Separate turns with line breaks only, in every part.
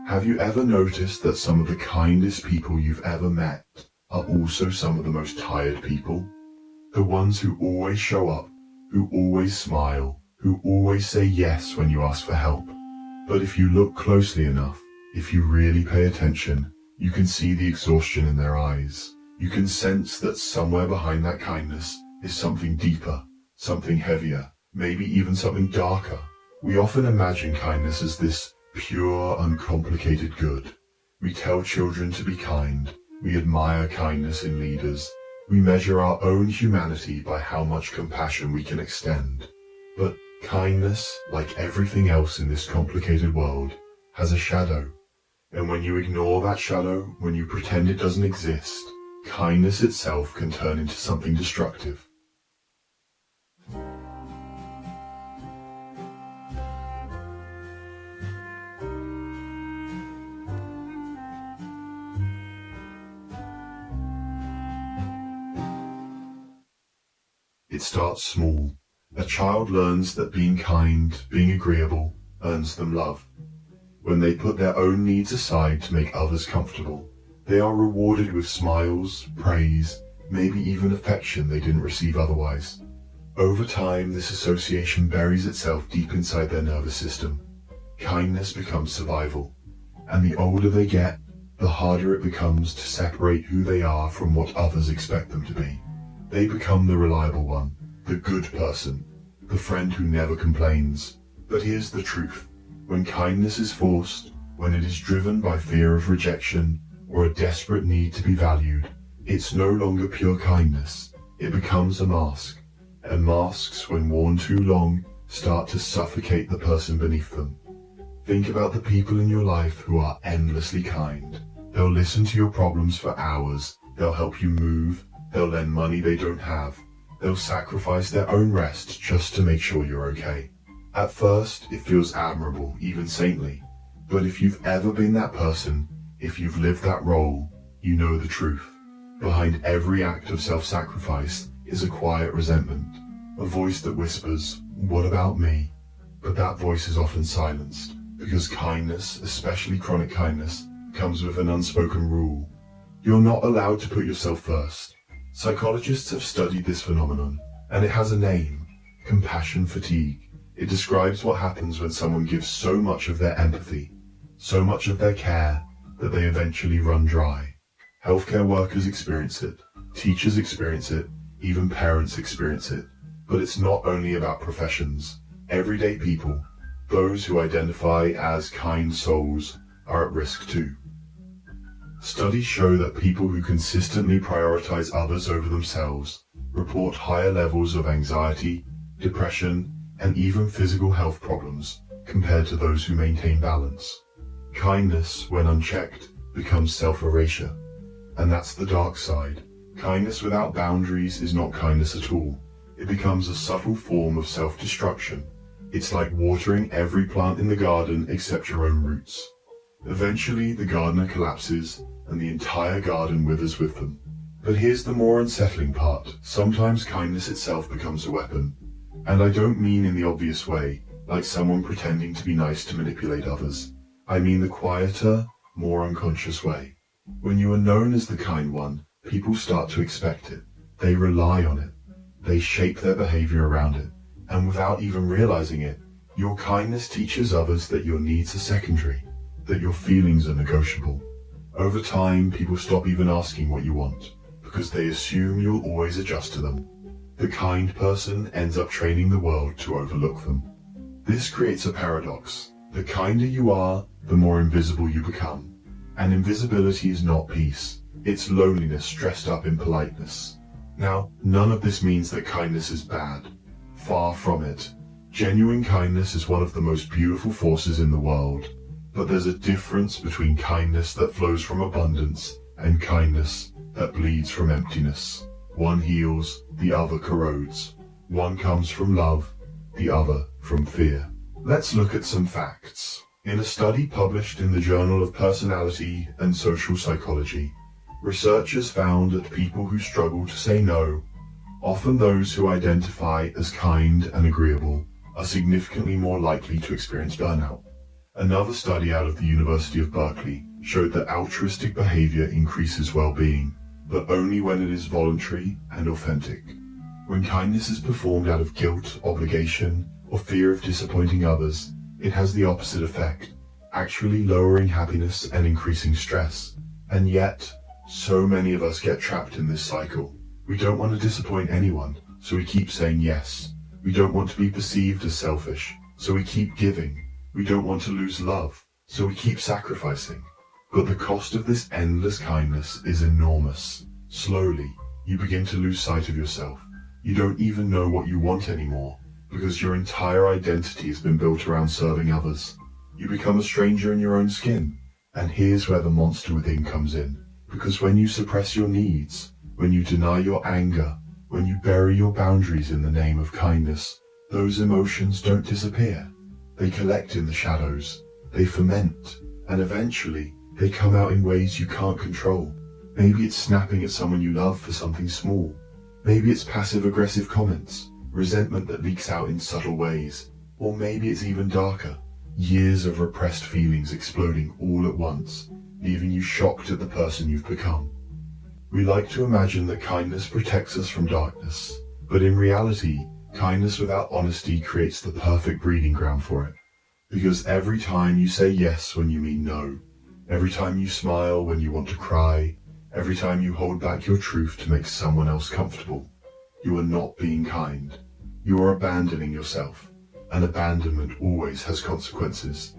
Have you ever noticed that some of the kindest people you've ever met are also some of the most tired people? The ones who always show up, who always smile, who always say yes when you ask for help. But if you look closely enough, if you really pay attention, you can see the exhaustion in their eyes. You can sense that somewhere behind that kindness is something deeper, something heavier, maybe even something darker. We often imagine kindness as this pure, uncomplicated good. We tell children to be kind. We admire kindness in leaders. We measure our own humanity by how much compassion we can extend. But kindness, like everything else in this complicated world, has a shadow. And when you ignore that shadow, when you pretend it doesn't exist, kindness itself can turn into something destructive. It starts small. A child learns that being kind, being agreeable, earns them love. When they put their own needs aside to make others comfortable, they are rewarded with smiles, praise, maybe even affection they didn't receive otherwise. Over time, this association buries itself deep inside their nervous system. Kindness becomes survival, and the older they get, the harder it becomes to separate who they are from what others expect them to be. They become the reliable one, the good person, the friend who never complains. But here's the truth. When kindness is forced, when it is driven by fear of rejection or a desperate need to be valued, it's no longer pure kindness. It becomes a mask. And masks, when worn too long, start to suffocate the person beneath them. Think about the people in your life who are endlessly kind. They'll listen to your problems for hours. They'll help you move. They'll lend money they don't have. They'll sacrifice their own rest just to make sure you're okay. At first, it feels admirable, even saintly. But if you've ever been that person, if you've lived that role, you know the truth. Behind every act of self-sacrifice is a quiet resentment, a voice that whispers, "What about me?" But that voice is often silenced, because kindness, especially chronic kindness, comes with an unspoken rule. You're not allowed to put yourself first. Psychologists have studied this phenomenon, and it has a name: compassion fatigue. It describes what happens when someone gives so much of their empathy, so much of their care, that they eventually run dry. Healthcare workers experience it, teachers experience it, even parents experience it. But it's not only about professions. Everyday people, those who identify as kind souls, are at risk too. Studies show that people who consistently prioritize others over themselves report higher levels of anxiety, depression, and even physical health problems compared to those who maintain balance. Kindness, when unchecked, becomes self-erasure. And that's the dark side. Kindness without boundaries is not kindness at all. It becomes a subtle form of self-destruction. It's like watering every plant in the garden except your own roots. Eventually, the gardener collapses, and the entire garden withers with them. But here's the more unsettling part. Sometimes kindness itself becomes a weapon. And I don't mean in the obvious way, like someone pretending to be nice to manipulate others. I mean the quieter, more unconscious way. When you are known as the kind one, people start to expect it. They rely on it. They shape their behavior around it. And without even realizing it, your kindness teaches others that your needs are secondary, that your feelings are negotiable. Over time, people stop even asking what you want, because they assume you'll always adjust to them. The kind person ends up training the world to overlook them. This creates a paradox. The kinder you are, the more invisible you become. And invisibility is not peace. It's loneliness dressed up in politeness. Now, none of this means that kindness is bad. Far from it. Genuine kindness is one of the most beautiful forces in the world. But there's a difference between kindness that flows from abundance and kindness that bleeds from emptiness. One heals, the other corrodes. One comes from love, the other from fear. Let's look at some facts. In a study published in the Journal of Personality and Social Psychology, researchers found that people who struggle to say no, often those who identify as kind and agreeable, are significantly more likely to experience burnout. Another study out of the University of Berkeley showed that altruistic behavior increases well-being, but only when it is voluntary and authentic. When kindness is performed out of guilt, obligation, or fear of disappointing others, it has the opposite effect, actually lowering happiness and increasing stress. And yet, so many of us get trapped in this cycle. We don't want to disappoint anyone, so we keep saying yes. We don't want to be perceived as selfish, so we keep giving. We don't want to lose love, so we keep sacrificing. But the cost of this endless kindness is enormous. Slowly, you begin to lose sight of yourself. You don't even know what you want anymore, because your entire identity has been built around serving others. You become a stranger in your own skin. And here's where the monster within comes in. Because when you suppress your needs, when you deny your anger, when you bury your boundaries in the name of kindness, those emotions don't disappear. They collect in the shadows, they ferment, and eventually they come out in ways you can't control. Maybe it's snapping at someone you love for something small. Maybe it's passive-aggressive comments, resentment that leaks out in subtle ways. Or maybe it's even darker, years of repressed feelings exploding all at once, leaving you shocked at the person you've become. We like to imagine that kindness protects us from darkness, but in reality, kindness without honesty creates the perfect breeding ground for it. Because every time you say yes when you mean no, every time you smile when you want to cry, every time you hold back your truth to make someone else comfortable, you are not being kind. You are abandoning yourself, and abandonment always has consequences.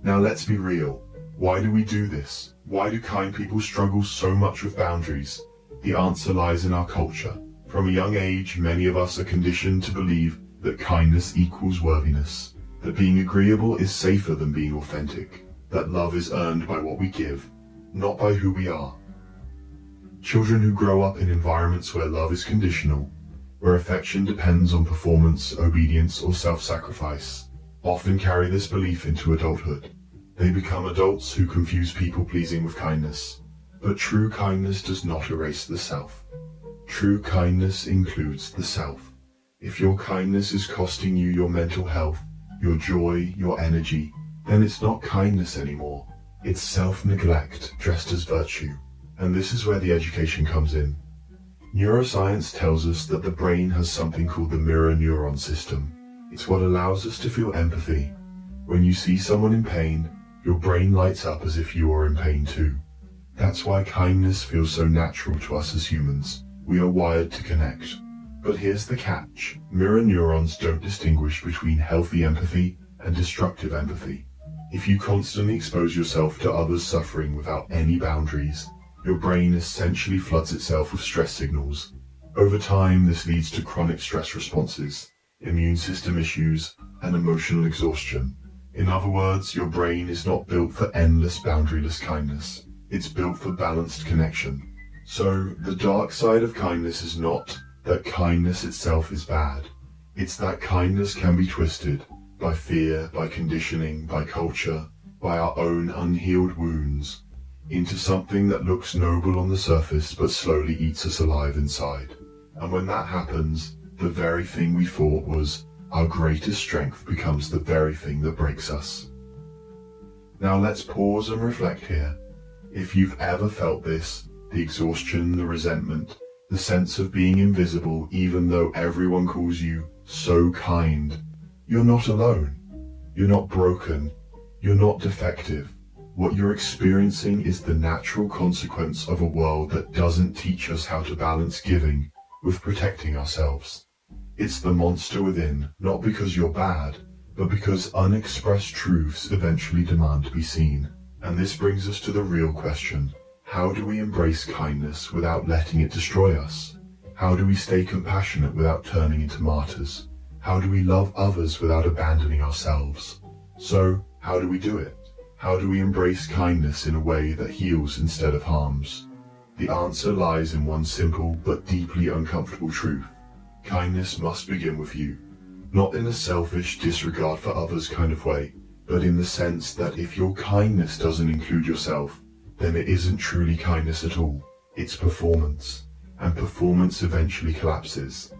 Now let's be real. Why do we do this? Why do kind people struggle so much with boundaries? The answer lies in our culture. From a young age, many of us are conditioned to believe that kindness equals worthiness, that being agreeable is safer than being authentic, that love is earned by what we give, not by who we are. Children who grow up in environments where love is conditional, where affection depends on performance, obedience, or self-sacrifice, often carry this belief into adulthood. They become adults who confuse people-pleasing with kindness. But true kindness does not erase the self. True kindness includes the self. If your kindness is costing you your mental health, your joy, your energy, then it's not kindness anymore. It's self-neglect dressed as virtue. And this is where the education comes in. Neuroscience tells us that the brain has something called the mirror neuron system. It's what allows us to feel empathy. When you see someone in pain, your brain lights up as if you are in pain too. That's why kindness feels so natural to us as humans. We are wired to connect. But here's the catch. Mirror neurons don't distinguish between healthy empathy and destructive empathy. If you constantly expose yourself to others' suffering without any boundaries, your brain essentially floods itself with stress signals. Over time, this leads to chronic stress responses, immune system issues, and emotional exhaustion. In other words, your brain is not built for endless boundaryless kindness. It's built for balanced connection. So, the dark side of kindness is not that kindness itself is bad. It's that kindness can be twisted by fear, by conditioning, by culture, by our own unhealed wounds, into something that looks noble on the surface but slowly eats us alive inside. And when that happens, the very thing we thought was our greatest strength becomes the very thing that breaks us. Now let's pause and reflect here. If you've ever felt this, the exhaustion, the resentment, the sense of being invisible even though everyone calls you so kind, you're not alone. You're not broken. You're not defective. What you're experiencing is the natural consequence of a world that doesn't teach us how to balance giving with protecting ourselves. It's the monster within, not because you're bad, but because unexpressed truths eventually demand to be seen. And this brings us to the real question. How do we embrace kindness without letting it destroy us? How do we stay compassionate without turning into martyrs? How do we love others without abandoning ourselves? So, how do we do it? How do we embrace kindness in a way that heals instead of harms? The answer lies in one simple but deeply uncomfortable truth. Kindness must begin with you. Not in a selfish disregard for others kind of way, but in the sense that if your kindness doesn't include yourself, then it isn't truly kindness at all. It's performance. And performance eventually collapses.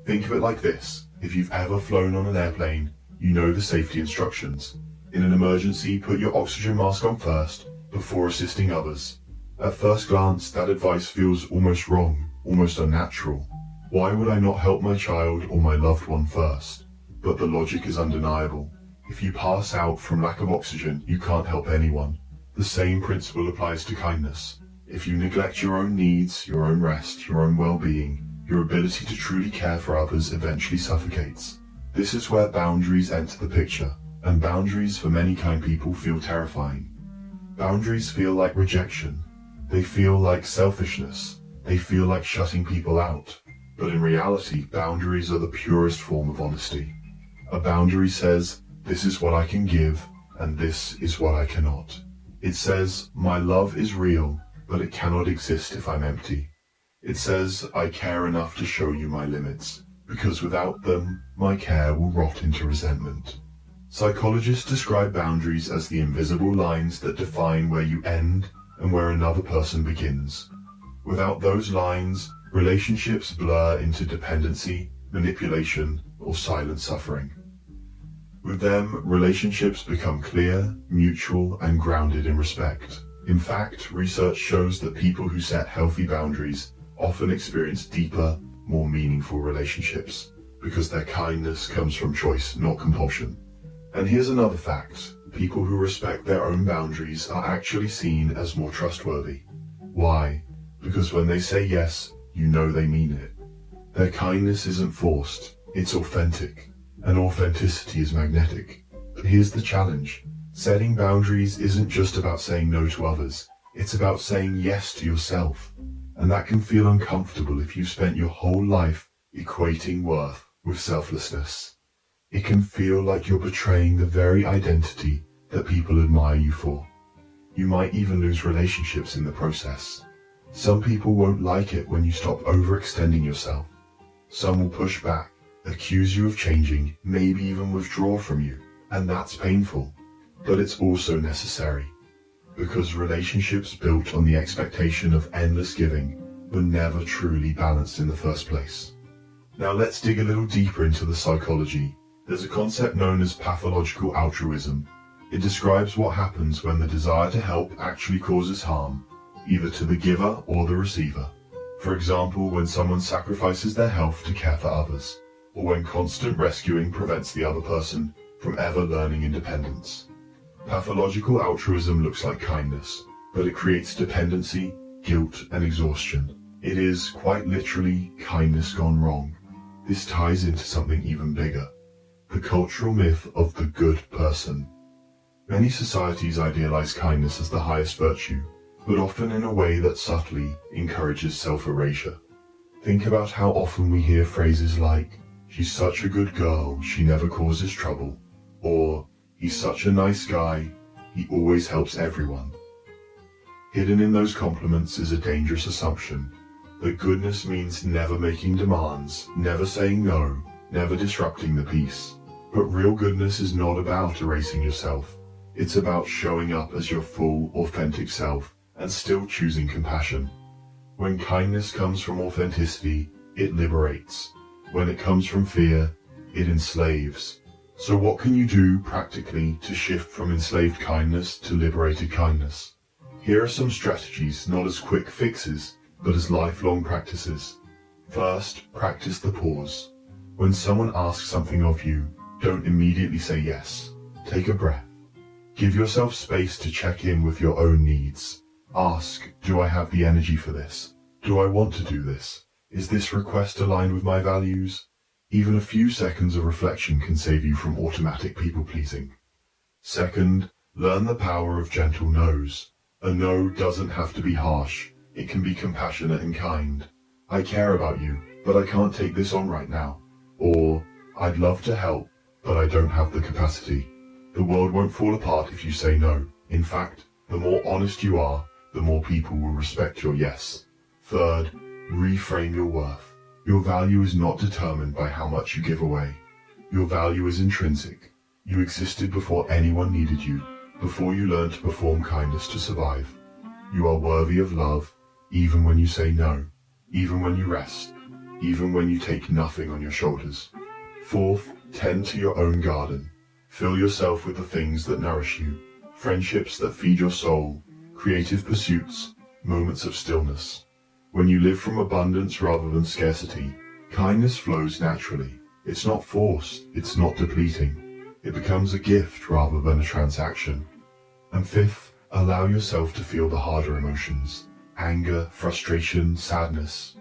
Think of it like this. If you've ever flown on an airplane, you know the safety instructions. In an emergency, put your oxygen mask on first, before assisting others. At first glance, that advice feels almost wrong, almost unnatural. Why would I not help my child or my loved one first? But the logic is undeniable. If you pass out from lack of oxygen, you can't help anyone. The same principle applies to kindness. If you neglect your own needs, your own rest, your own well-being, your ability to truly care for others eventually suffocates. This is where boundaries enter the picture, and boundaries for many kind people feel terrifying. Boundaries feel like rejection. They feel like selfishness. They feel like shutting people out. But in reality, boundaries are the purest form of honesty. A boundary says, this is what I can give, and this is what I cannot. It says, my love is real, but it cannot exist if I'm empty. It says, I care enough to show you my limits, because without them, my care will rot into resentment. Psychologists describe boundaries as the invisible lines that define where you end and where another person begins. Without those lines, relationships blur into dependency, manipulation, or silent suffering. With them, relationships become clear, mutual, and grounded in respect. In fact, research shows that people who set healthy boundaries often experience deeper, more meaningful relationships, because their kindness comes from choice, not compulsion. And here's another fact. People who respect their own boundaries are actually seen as more trustworthy. Why? Because when they say yes, you know they mean it. Their kindness isn't forced, it's authentic. And authenticity is magnetic. But here's the challenge. Setting boundaries isn't just about saying no to others, it's about saying yes to yourself. And that can feel uncomfortable if you've spent your whole life equating worth with selflessness. It can feel like you're betraying the very identity that people admire you for. You might even lose relationships in the process. Some people won't like it when you stop overextending yourself. Some will push back, accuse you of changing, maybe even withdraw from you, and that's painful. But it's also necessary, because relationships built on the expectation of endless giving were never truly balanced in the first place. Now let's dig a little deeper into the psychology. There's a concept known as pathological altruism. It describes what happens when the desire to help actually causes harm, either to the giver or the receiver. For example, when someone sacrifices their health to care for others, or when constant rescuing prevents the other person from ever learning independence. Pathological altruism looks like kindness, but it creates dependency, guilt, and exhaustion. It is, quite literally, kindness gone wrong. This ties into something even bigger. The cultural myth of the good person. Many societies idealize kindness as the highest virtue, but often in a way that subtly encourages self-erasure. Think about how often we hear phrases like, she's such a good girl, she never causes trouble, or he's such a nice guy, he always helps everyone. Hidden in those compliments is a dangerous assumption that goodness means never making demands, never saying no, never disrupting the peace. But real goodness is not about erasing yourself. It's about showing up as your full, authentic self and still choosing compassion. When kindness comes from authenticity, it liberates. When it comes from fear, it enslaves. So what can you do practically to shift from enslaved kindness to liberated kindness? Here are some strategies, not as quick fixes, but as lifelong practices. First, practice the pause. When someone asks something of you, don't immediately say yes. Take a breath. Give yourself space to check in with your own needs. Ask, do I have the energy for this? Do I want to do this? Is this request aligned with my values? Even a few seconds of reflection can save you from automatic people-pleasing. Second, learn the power of gentle no's. A no doesn't have to be harsh. It can be compassionate and kind. I care about you, but I can't take this on right now. Or, I'd love to help, but I don't have the capacity. The world won't fall apart if you say no. In fact, the more honest you are, the more people will respect your yes. Third, reframe your worth. Your value is not determined by how much you give away. Your value is intrinsic. You existed before anyone needed you, before you learned to perform kindness to survive. You are worthy of love, even when you say no, even when you rest, even when you take nothing on your shoulders. Fourth, tend to your own garden. Fill yourself with the things that nourish you, friendships that feed your soul, creative pursuits, moments of stillness. When you live from abundance rather than scarcity, kindness flows naturally. It's not forced, it's not depleting. It becomes a gift rather than a transaction. And fifth, allow yourself to feel the harder emotions. Anger, frustration, sadness.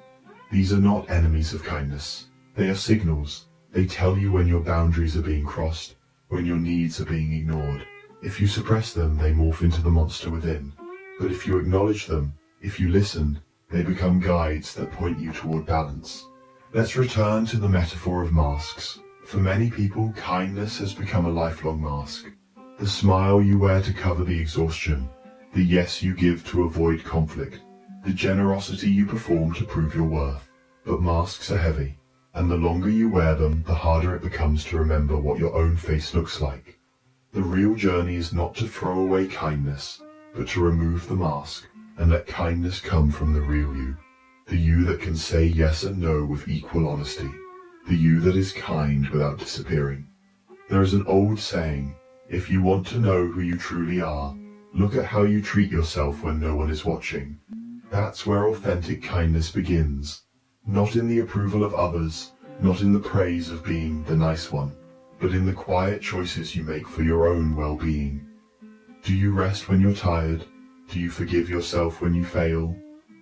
These are not enemies of kindness. They are signals. They tell you when your boundaries are being crossed, when your needs are being ignored. If you suppress them, they morph into the monster within. But if you acknowledge them, if you listen, they become guides that point you toward balance. Let's return to the metaphor of masks. For many people, kindness has become a lifelong mask. The smile you wear to cover the exhaustion, the yes you give to avoid conflict, the generosity you perform to prove your worth. But masks are heavy, and the longer you wear them, the harder it becomes to remember what your own face looks like. The real journey is not to throw away kindness, but to remove the mask and let kindness come from the real you. The you that can say yes and no with equal honesty. The you that is kind without disappearing. There is an old saying, if you want to know who you truly are, look at how you treat yourself when no one is watching. That's where authentic kindness begins. Not in the approval of others, not in the praise of being the nice one, but in the quiet choices you make for your own well-being. Do you rest when you're tired? Do you forgive yourself when you fail?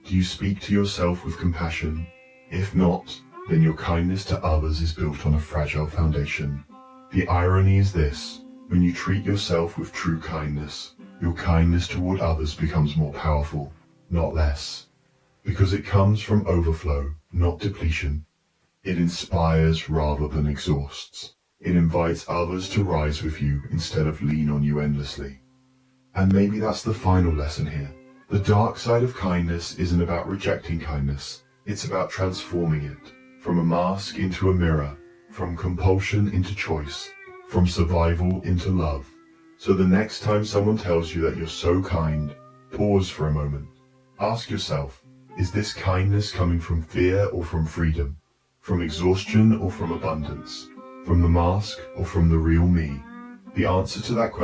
Do you speak to yourself with compassion? If not, then your kindness to others is built on a fragile foundation. The irony is this, when you treat yourself with true kindness, your kindness toward others becomes more powerful, not less. Because it comes from overflow, not depletion. It inspires rather than exhausts. It invites others to rise with you instead of lean on you endlessly. And maybe that's the final lesson here. The dark side of kindness isn't about rejecting kindness. It's about transforming it. From a mask into a mirror. From compulsion into choice. From survival into love. So the next time someone tells you that you're so kind, pause for a moment. Ask yourself, is this kindness coming from fear or from freedom? From exhaustion or from abundance? From the mask or from the real me? The answer to that question